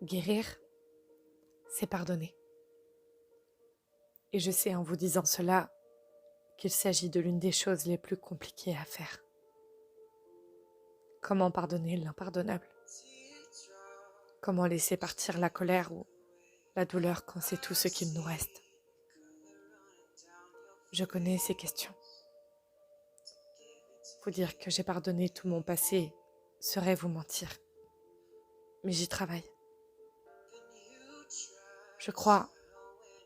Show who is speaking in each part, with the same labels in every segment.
Speaker 1: Guérir, c'est pardonner. Et je sais en vous disant cela qu'il s'agit de l'une des choses les plus compliquées à faire. Comment pardonner l'impardonnable? Comment laisser partir la colère ou la douleur quand c'est tout ce qu'il nous reste? Je connais ces questions. Vous dire que j'ai pardonné tout mon passé serait vous mentir. Mais j'y travaille. Je crois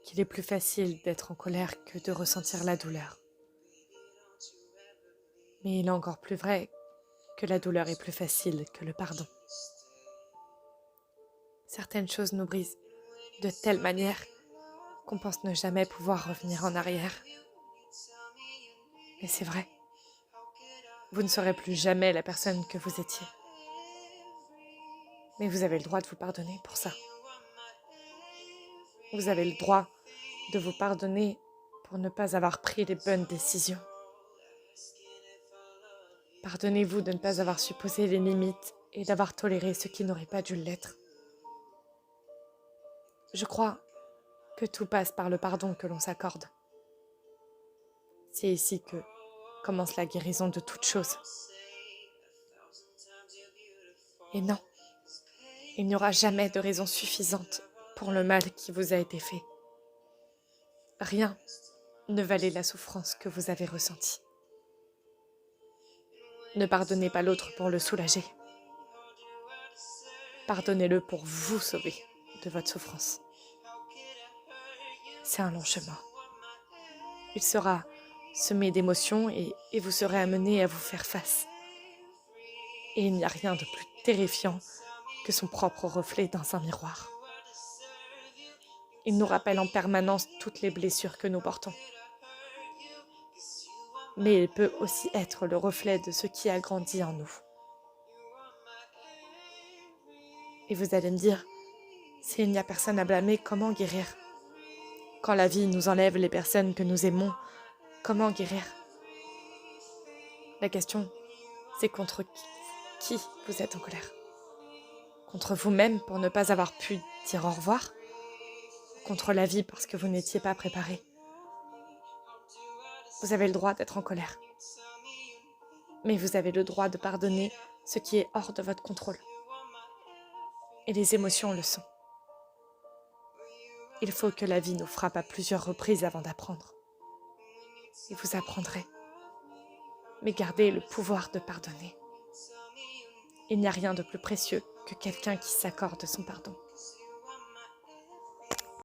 Speaker 1: qu'il est plus facile d'être en colère que de ressentir la douleur. Mais il est encore plus vrai que la douleur est plus facile que le pardon. Certaines choses nous brisent de telle manière qu'on pense ne jamais pouvoir revenir en arrière. Et c'est vrai. Vous ne serez plus jamais la personne que vous étiez. Mais vous avez le droit de vous pardonner pour ça. Vous avez le droit de vous pardonner pour ne pas avoir pris les bonnes décisions. Pardonnez-vous de ne pas avoir su poser les limites et d'avoir toléré ce qui n'aurait pas dû l'être. Je crois que tout passe par le pardon que l'on s'accorde. C'est ici que commence la guérison de toute chose. Et non, il n'y aura jamais de raison suffisante pour le mal qui vous a été fait. Rien ne valait la souffrance que vous avez ressentie. Ne pardonnez pas l'autre pour le soulager. Pardonnez-le pour vous sauver de votre souffrance. C'est un long chemin. Il sera semé d'émotions et vous serez amené à vous faire face. Et il n'y a rien de plus terrifiant que son propre reflet dans un miroir. Il nous rappelle en permanence toutes les blessures que nous portons. Mais il peut aussi être le reflet de ce qui a grandi en nous. Et vous allez me dire, s'il n'y a personne à blâmer, comment guérir? Quand la vie nous enlève les personnes que nous aimons, comment guérir? La question, c'est contre qui vous êtes en colère? Contre vous-même pour ne pas avoir pu dire au revoir? Contre la vie parce que vous n'étiez pas préparé? Vous avez le droit d'être en colère. Mais vous avez le droit de pardonner ce qui est hors de votre contrôle. Et les émotions le sont. Il faut que la vie nous frappe à plusieurs reprises avant d'apprendre. Et vous apprendrez. Mais gardez le pouvoir de pardonner. Il n'y a rien de plus précieux que quelqu'un qui s'accorde son pardon.